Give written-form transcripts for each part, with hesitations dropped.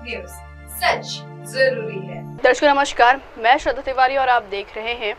News, सच जरूरी है। दर्शकों नमस्कार, मैं श्रद्धा तिवारी और आप देख रहे हैं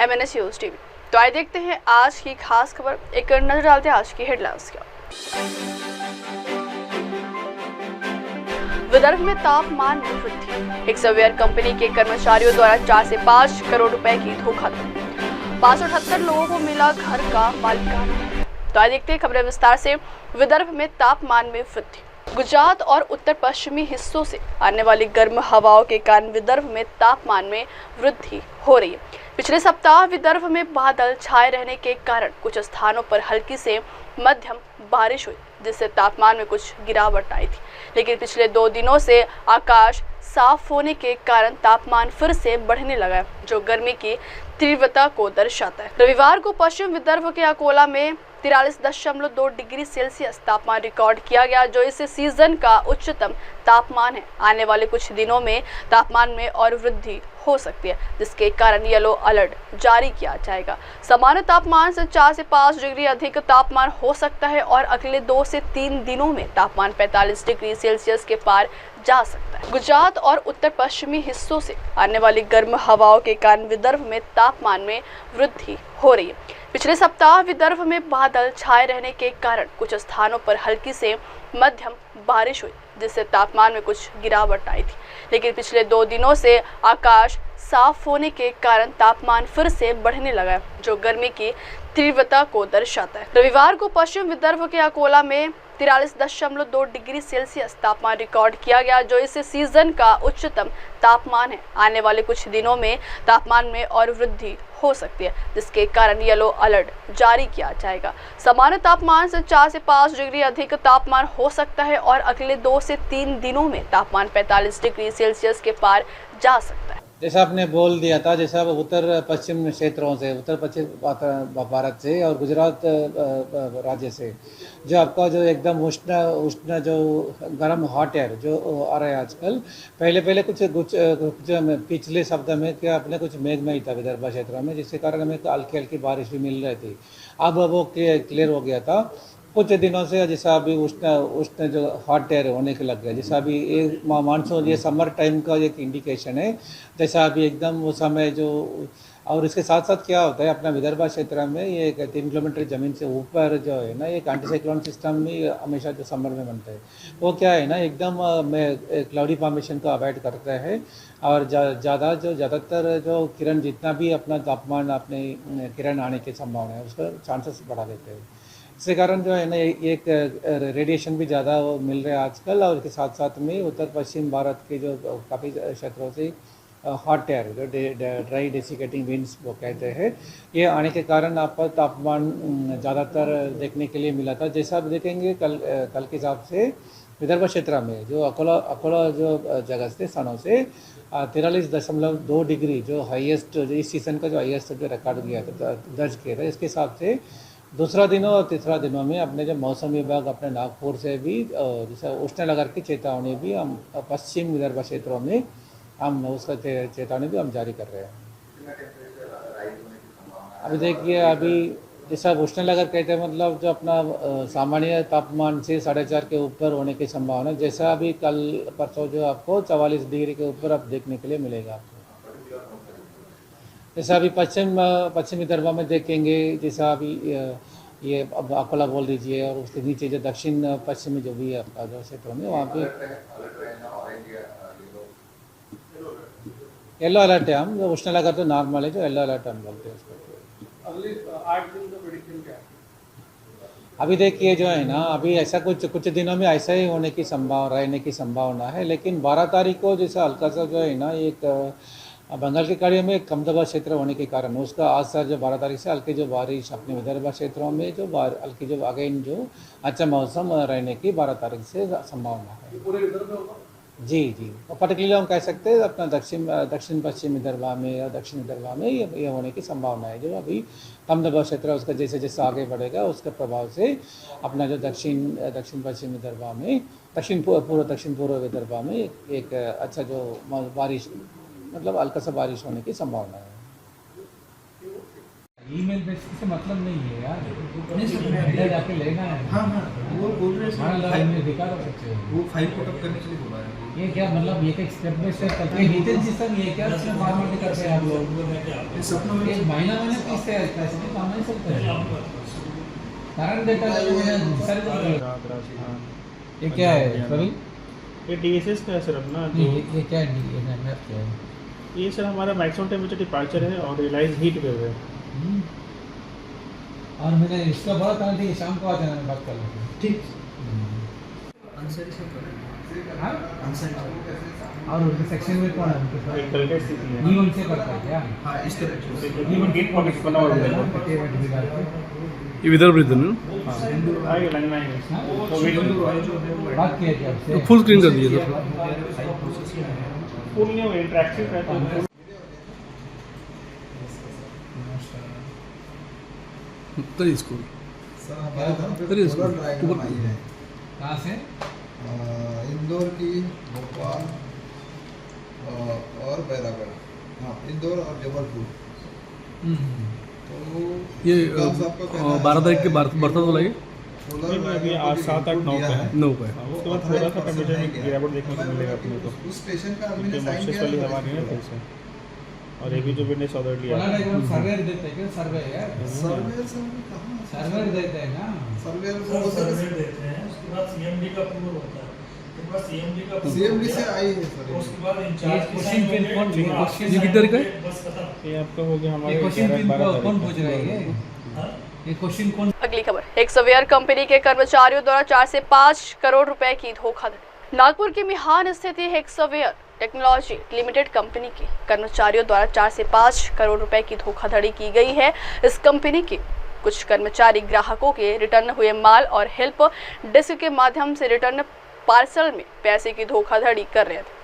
MNS न्यूज टीवी। तो आइए देखते हैं आज की खास खबर। एक नजर डालते हैं आज की हेडलाइंस का। विदर्भ में तापमान में वृद्धि। एक सॉफ्टवेयर कंपनी के कर्मचारियों द्वारा 4 से 5 करोड़ रुपए की धोखाधड़ी। 578 लोगों को मिला घर का मालिकाना। तो आइए देखते हैं खबरें विस्तार से। विदर्भ में तापमान में वृद्धि। गुजरात और उत्तर पश्चिमी हिस्सों से आने वाली गर्म हवाओं के कारण विदर्भ में तापमान में वृद्धि हो रही है। पिछले सप्ताह विदर्भ में बादल छाए रहने के कारण कुछ स्थानों पर हल्की से मध्यम बारिश हुई, जिससे तापमान में कुछ गिरावट आई थी। लेकिन पिछले 2 दिनों से आकाश साफ होने के कारण तापमान फिर से बढ़ने लगा है, जो गर्मी की तीव्रता को दर्शाता है। रविवार को पश्चिम विदर्भ के अकोला में 43.2 डिग्री सेल्सियस तापमान रिकॉर्ड किया गया, जो इस सीजन का उच्चतम तापमान है। आने वाले कुछ दिनों में तापमान में और वृद्धि हो सकती है, जिसके कारण येलो अलर्ट जारी किया जाएगा। सामान्य तापमान से 4 से 5 डिग्री अधिक तापमान हो सकता है और अगले 2 से 3 दिनों में तापमान 45 डिग्री सेल्सियस के पार जा सकता है। गुजरात और उत्तर पश्चिमी हिस्सों से आने वाली गर्म हवाओं के कारण विदर्भ में तापमान में वृद्धि हो रही है। पिछले सप्ताह विदर्भ में बादल छाए रहने के कारण कुछ स्थानों पर हल्की से मध्यम बारिश हुई, जिससे तापमान में कुछ गिरावट आई थी। लेकिन पिछले 2 दिनों से आकाश साफ होने के कारण तापमान फिर से बढ़ने लगा है, जो गर्मी की तीव्रता को दर्शाता है। रविवार को पश्चिम विदर्भ के अकोला में 43.2 डिग्री सेल्सियस तापमान रिकॉर्ड किया गया, जो इस सीजन का उच्चतम तापमान है। आने वाले कुछ दिनों में तापमान में और वृद्धि हो सकती है, जिसके कारण येलो अलर्ट जारी किया जाएगा। सामान्य तापमान से 4 से 5 डिग्री अधिक तापमान हो सकता है और अगले 2 से 3 दिनों में तापमान 45 डिग्री सेल्सियस के पार जा सकता है। जैसा आपने बोल दिया था, जैसा उत्तर पश्चिम क्षेत्रों से, उत्तर पश्चिम भारत से और गुजरात राज्य से जो आपका जो एकदम उष्ण जो गर्म हॉट एयर जो आ रहा है आजकल, पहले कुछ पिछले सप्ताह में क्या अपने कुछ मेघमय था विदर्भ क्षेत्रों में, जिसके कारण हमें हल्की हल्की बारिश भी मिल रही थी। अब वो क्लियर हो गया था कुछ दिनों से, जैसा अभी उष्ण जो हॉट एयर होने के लग गया। जैसा अभी ये मानसून, ये समर टाइम का एक इंडिकेशन है। जैसा अभी एकदम वो समय जो, और इसके साथ साथ क्या होता है अपना विदर्भ क्षेत्र में, ये 3 किलोमीटर ज़मीन से ऊपर जो है ना, एक एंटी साइक्लोन सिस्टम में हमेशा जो समर में बनता है, वो क्या है ना एकदम क्लाउडी फॉर्मेशन को अवॉइड करता है और ज़्यादातर जो किरण, जितना भी अपना तापमान अपने किरण आने की संभावना है उसका चांसेस बढ़ा देते हैं। इसके कारण जो है ना एक रेडिएशन भी ज़्यादा मिल रहा है आजकल। और इसके साथ साथ में उत्तर पश्चिम भारत के जो काफ़ी क्षेत्रों से हॉट एयर जो ड्राई डेसिकेटिंग विंड्स वो कहते हैं, ये आने के कारण आपका तापमान ज़्यादातर देखने के लिए मिला था। जैसा आप देखेंगे कल के हिसाब से विदर्भ क्षेत्र में जो अकोला जो जगह से स्थानों से 43.2 डिग्री जो हाईएस्ट, इस सीज़न का जो हाईएस्ट जो रिकॉर्ड किया था, दर्ज किया था। इसके हिसाब से दूसरा दिनों और तीसरा दिनों में अपने जो मौसम विभाग अपने नागपुर से भी जैसे उष्ण लहर की चेतावनी भी हम पश्चिम विदर्भ क्षेत्रों में हम उसका चेतावनी भी हम जारी कर रहे हैं। अभी देखिए, अभी जैसा उष्ण लहर कहते हैं मतलब जो अपना सामान्य तापमान से 4.5 के ऊपर होने की संभावना, जैसा अभी कल परसों जो आपको 44 डिग्री के ऊपर अब देखने के लिए मिलेगा। जैसा अभी पश्चिम विदर्भ में देखेंगे, जैसा अभी ये अब अकोला बोल दीजिए और उसके नीचे जो दक्षिण पश्चिमी जो भी है आपका जो क्षेत्रों में, वहाँ पे येलो अलर्ट है। हम जो उष्ण लहर तो नॉर्मल है, जो येलो अलर्ट हम बोलते हैं उसको। अगले 8 दिन का प्रेडिक्शन क्या है? अभी देखिए जो है ना, अभी ऐसा कुछ दिनों में ऐसा ही होने की संभावना, रहने की संभावना है। लेकिन 12 तारीख को जैसा हल्का सा जो है ना एक बंगाल की खाड़ी में कम दबाव क्षेत्र होने के कारण उसका असर जो 12 तारीख से हल्की जो बारिश अपने विदर्भ क्षेत्रों में जो हल्की जो अगेन जो अच्छा मौसम रहने की 12 तारीख से संभावना है। पूरे विदर्भ में होगा? जी, पर्टिकुलरली हम कह सकते हैं अपना दक्षिण पश्चिम विदर्भ में या दक्षिण विदर्भ में ये होने की संभावना है। जो अभी कम दबाव क्षेत्र है उसका जैसे जैसे आगे बढ़ेगा उसके प्रभाव से अपना जो दक्षिण पश्चिम विदर्भ में, दक्षिण पूर्व विदर्भ में एक अच्छा जो बारिश, मतलब हल्का सा बारिश होने की संभावना है। ईमेल बेसिस से मतलब नहीं है यार, नहीं सर, इधर जाके लेना है। हाँ हाँ, वो बोल रहे हाँ, सर, फाइल में दिखा दो बच्चे। वो फाइल पुटअप करने के लिए बोला है। ये क्या मतलब, ये क्या स्टेप बाय स्टेप करते हैं डिटेल सिस्टम, ये क्या फॉर्मेलिटी करते हैं आप लोग? ये सपनों में एक महीना पीसते हैं, ऐसे नहीं काम नहीं सकते हैं। कारण डेटा ये क्या है सॉरी? ये DSS का है सर अपना जो ये क्या है? DNF क्या है? ये सर हमारा मैक्सिमम टेम्परेचर डिपार्चर है और रियलाइज हीट वेव है। और मैंने इसका बड़ा कारण थी, शाम को आ जाना, मैं बात कर लूँगा। ठीक अंसारी से हाँ? अंसारी से। और उनके सेक्शन में कौन है उनके साथ? एक कल के स्थिति है। ये उनसे करता है क्या? हाँ, इस तरह से। ये गेट पॉकेट्स बना हुआ है। ये विदर्भ रीजन है हाँ, आगे लगना है। तो वेट बात किया क्या उससे? ना, फुल स्क्रीन कर दिए सर। फुल नहीं इंटरेक्टिव है तो तरी स्कूल सर हमारे घर पे अरे सोलर ड्राइवर ऊपर- आई है। कहाँ से? इंदौर की, भोपाल और बैरागढ़, हाँ इंदौर और जबलपुर। तो ये विकास आपका कहना है 12 तारीख के ऐसा है बरसा कि तो लगे सोलर नहीं, अभी ड्राइवर आज को 7, 8, 9 दिया पे है। 9 पे। उसके बाद थोड़ा सा टेम्परेचर में गिरावट देखने को मिलेगा अपने को। उस स्टेशन का आदमी क्योंकि ने साइन मॉइस्चर किया वाली है, हवा नहीं है फिर से। और ये भी जो मैंने सॉदर्ली बोला है नहीं, वो सर्वे देते हैं क्या? सर्वे यार, सर्वेयर से हमें कहाँ सर्वे देते हैं ना। सर्वेयर को वो सर्वे देते हैं, उसके बाद सीएमडी का अप्रूवल होता है, उसके बाद सीएमडी का approval CMD हो से गया, आई है सर। उसके बाद ये इंचार्ज की क्वेश्चन sign पिन होंगे, कौन- जो ये आपकी क्वेश्चन sign किधर का है? होंगे, बस खत्म। ये आपका हो गया हमारे ये क्वेश्चन 11, पिन 12 कौन तारीख पूछ रहा है? ये हाँ? ये क्वेश्चन कौन? अगली खबर, एक सवेयर कंपनी के कर्मचारियों द्वारा 4 से 5 करोड़ रुपए की धोखाधड़ी। नागपुर की मिहान स्थित हेक्सवेयर टेक्नोलॉजी लिमिटेड कंपनी के कर्मचारियों द्वारा 4 से 5 करोड़ रुपए की धोखाधड़ी की गई है। इस कंपनी के कुछ कर्मचारी ग्राहकों के रिटर्न हुए माल और हेल्प डेस्क के माध्यम से रिटर्न पार्सल में पैसे की धोखाधड़ी कर रहे थे।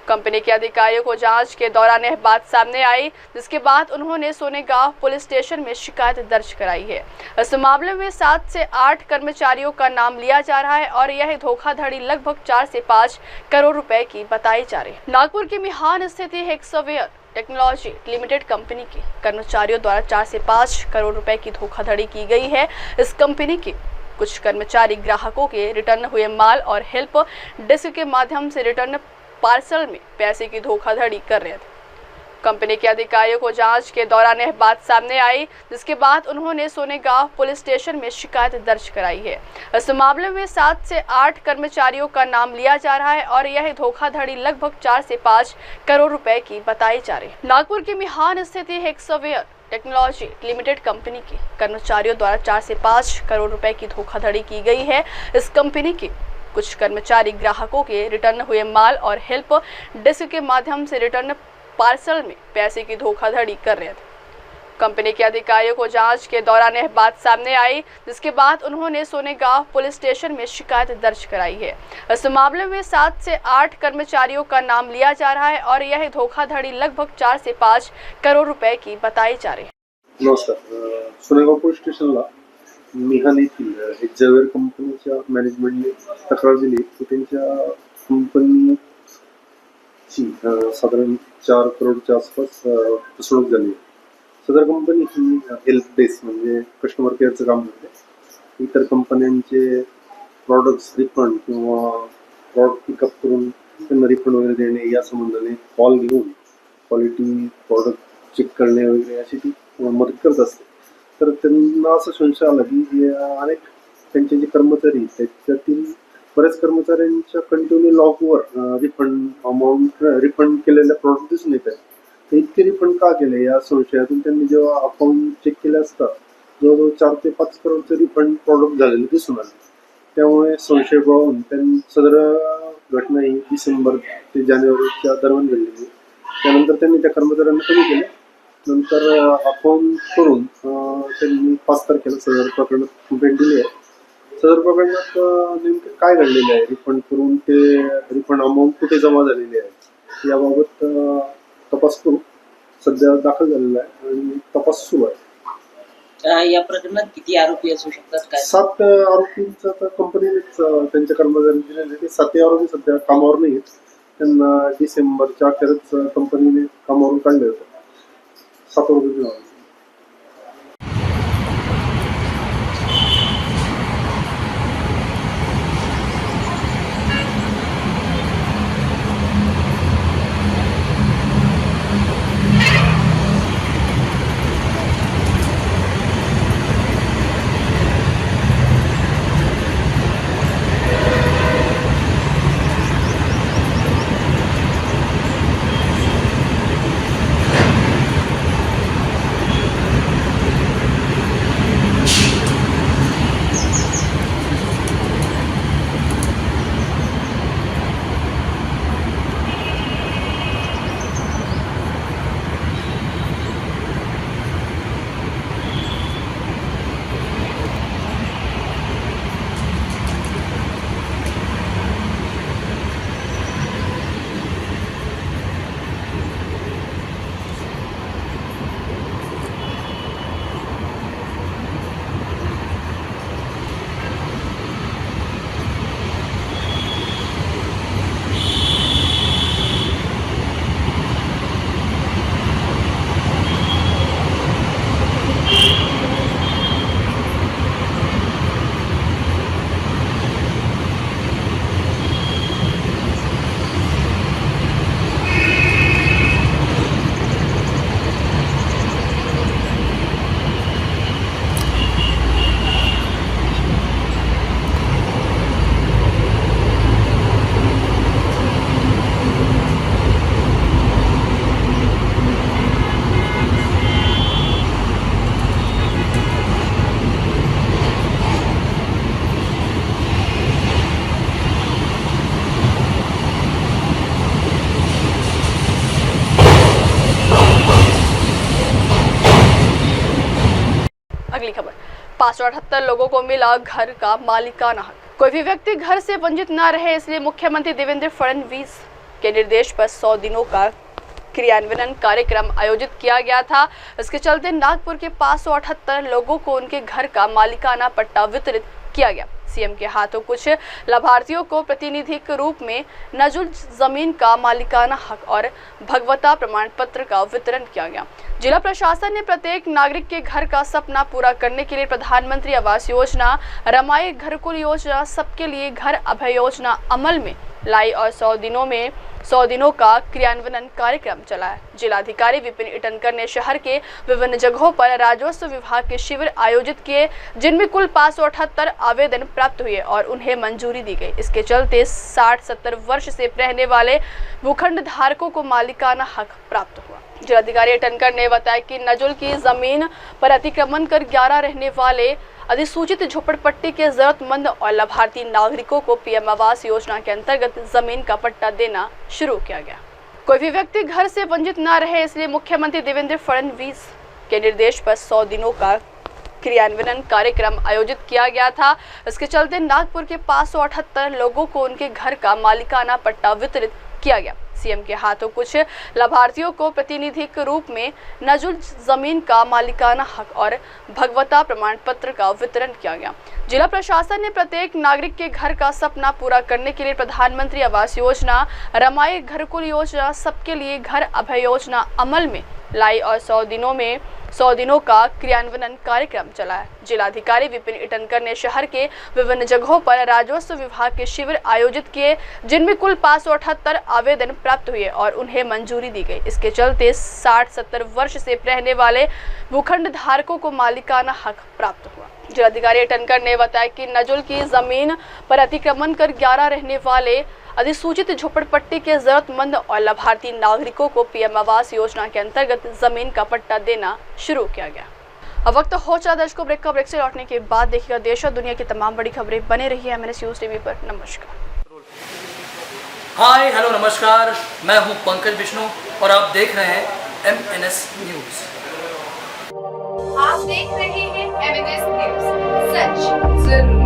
कंपनी के अधिकारियों को जांच के दौरान यह बात सामने आई, जिसके बाद उन्होंने सोनेगांव पुलिस स्टेशन में शिकायत दर्ज कराई है। इस मामले में 7 से 8 कर्मचारियों का नाम लिया जा रहा है और यह धोखाधड़ी लगभग 4 से 5 करोड़ रुपए की बताई जा रही है। नागपुर की मिहान स्थित हेक्सवेयर टेक्नोलॉजी लिमिटेड कंपनी के कर्मचारियों द्वारा 4 से 5 करोड़ रुपए की धोखाधड़ी की गई है। इस कंपनी के कुछ कर्मचारी ग्राहकों के रिटर्न हुए माल और हेल्प डेस्क के माध्यम से रिटर्न पार्सल में पैसे की धोखाधड़ी कर रहे थे। कंपनी के अधिकारियों को जांच के दौरान यह बात सामने आई, जिसके बाद उन्होंने सोनेगांव पुलिस स्टेशन में शिकायत दर्ज कराई है। इस मामले में 7 से 8 कर्मचारियों का नाम लिया जा रहा है और यह धोखाधड़ी लगभग 4 से 5 करोड़ रुपए की बताई जा रही है। नागपुर की मिहान स्थित हेक्सवेयर टेक्नोलॉजी लिमिटेड कंपनी के कर्मचारियों द्वारा 4 से 5 करोड़ रुपए की धोखाधड़ी की गई है। इस कंपनी के कुछ कर्मचारी ग्राहकों के रिटर्न हुए माल और हेल्प डेस्क के माध्यम से रिटर्न पार्सल में पैसे की धोखाधड़ी कर रहे थे। कंपनी के अधिकारियों को जांच के दौरान यह बात सामने आई, जिसके बाद उन्होंने सोनेगांव पुलिस स्टेशन में शिकायत दर्ज कराई है। इस मामले में 7 से 8 कर्मचारियों का नाम लिया जा रहा है और यह धोखाधड़ी लगभग 4 से 5 करोड़ रुपए की बताई जा रही है। नमस्कार. सोनेगाव पोलीस स्टेशनला मिहान येथील हेक्सवेयर कंपनीच्या मॅनेजमेंटने तक्रार दिली की त्यांच्या कंपनीची साधारण 4 करोडच्या आसपास फसवणूक झाली. सदर कंपनी ही हेल्प डेस्क म्हणजे कस्टमर केअरचं काम करते. इतर कंपन्यांचे प्रॉडक्ट्स रिफंड किंवा प्रॉडक्ट पिकअप करून त्यांना रिफंड वगैरे देणे या संबंधाने कॉल घेऊन क्वालिटी प्रॉडक्ट चेक करणे वगैरे अशी ती मदत करत असते. तर त्यांना असं संशय आला की अनेक त्यांचे जे कर्मचारी त्याच्यातील बऱ्याच कर्मचाऱ्यांच्या कंटिन्यू लॉगवर रिफंड अमाऊंट रिफंड केलेल्या प्रॉडक्ट दिसून येत आहेत. तर इतके रिफंड का केले या संशयातून त्यांनी जेव्हा अकाउंट चेक केले असता जवळजवळ 4 ते 5 करोडचे रिफंड प्रॉडक्ट झालेले दिसून आले. त्यामुळे संशय बळावून त्यांनी सदर घटना ही डिसेंबर ते जानेवारीच्या दरम्यान घडलेली. त्यानंतर त्यांनी त्या कर्मचाऱ्यांना कमी केले. नंतर अकाउंट करून त्यांनी 5 तारखेला सदर प्रकरणात कंप्लेंट दिली आहे. सदर प्रकरणात नेमकं काय घडलेलं आहे, रिफंड करून ते रिफंड अमाऊंट कुठे जमा झालेली आहे याबाबत तपास करू सध्या दाखल झालेला आहे आणि तपास सुरू आहे. या प्रकरणात किती आरोपी असू शकतात काय? 7 आरोपींचा तर कंपनीनेच त्यांच्या कर्मचाऱ्यांनी दिलेले ते 7 आरोपी सध्या कामावर नाही आहेत. त्यांना डिसेंबरच्या अखेरच कंपनीने कामावरून काढले होते. 7 आरोपी. अगली खबर, 578 लोगों को मिला घर का मालिकाना हक। कोई भी व्यक्ति घर से वंचित न रहे, इसलिए मुख्यमंत्री देवेंद्र फडणवीस के निर्देश पर 100 दिनों का क्रियान्वयन कार्यक्रम आयोजित किया गया था। इसके चलते नागपुर के 578 लोगों को उनके घर का मालिकाना पट्टा वितरित किया गया। सीएम के हाथों कुछ लाभार्थियों को प्रतिनिधि के रूप में नजुल जमीन का मालिकाना हक और भगवता प्रमाण पत्र का वितरण किया गया। जिला प्रशासन ने प्रत्येक नागरिक के घर का सपना पूरा करने के लिए प्रधानमंत्री आवास योजना, रमाई घरकुल योजना, सबके लिए घर अभय योजना अमल में लाई और 100 दिनों का क्रियान्वयन कार्यक्रम चलाया। जिलाधिकारी विपिन इटनकर ने शहर के विभिन्न जगहों पर राजस्व विभाग के शिविर आयोजित किए, जिनमें कुल 578 आवेदन प्राप्त हुए और उन्हें मंजूरी दी गई। इसके चलते 60-70 वर्ष से रहने वाले भूखंड धारकों को मालिकाना हक प्राप्त हुआ। जिलाधिकारी इटनकर ने बताया कि नजुल की जमीन पर अतिक्रमण कर 11 रहने वाले अधिसूचित झोपड़पट्टी के जरूरतमंद और लाभार्थी नागरिकों को पीएम आवास योजना के अंतर्गत जमीन का पट्टा देना शुरू किया गया। कोई भी व्यक्ति घर से वंचित न रहे, इसलिए मुख्यमंत्री देवेंद्र फडणवीस के निर्देश पर 100 दिनों का क्रियान्वयन कार्यक्रम आयोजित किया गया था। इसके चलते नागपुर के 578 लोगों को उनके घर का मालिकाना पट्टा वितरित किया गया। सीएम के हाथों कुछ लाभार्थियों को प्रतिनिधि के रूप में नजुल जमीन का मालिकाना हक और भगवता प्रमाण पत्र का वितरण किया गया। जिला प्रशासन ने प्रत्येक नागरिक के घर का सपना पूरा करने के लिए प्रधानमंत्री आवास योजना, रमाई घरकुल योजना, सबके लिए घर अभय योजना अमल में लाई और 100 दिनों का क्रियान्वयन कार्यक्रम चलाया। जिलाधिकारी विपिन इटनकर ने शहर के विभिन्न जगहों पर राजस्व विभाग के शिविर आयोजित किए, जिनमें कुल 578 आवेदन प्राप्त हुए और उन्हें मंजूरी दी गई। इसके चलते 60-70 वर्ष से रहने वाले भूखंड धारकों को मालिकाना हक प्राप्त हुआ। जिलाधिकारी इटनकर ने बताया कि नजुल की जमीन पर अतिक्रमण कर 11 रहने वाले अधिसूचित झोपड़पट्टी के जरूरतमंद और लाभार्थी नागरिकों को पीएम आवास योजना के अंतर्गत जमीन का पट्टा देना शुरू किया गया। अब वक्त हो चला दर्शकों ब्रेक का। ब्रेक से लौटने के बाद देखिएगा देश और दुनिया की तमाम बड़ी खबरें। बने रहिए MNS न्यूज़ टीवी पर। नमस्कार। हाय हेलो नमस्कार, मैं हूं पंकज विष्णु और आप देख रहे हैं MNS न्यूज़। आप देख रहे हैं MNS न्यूज़, सच जरूर।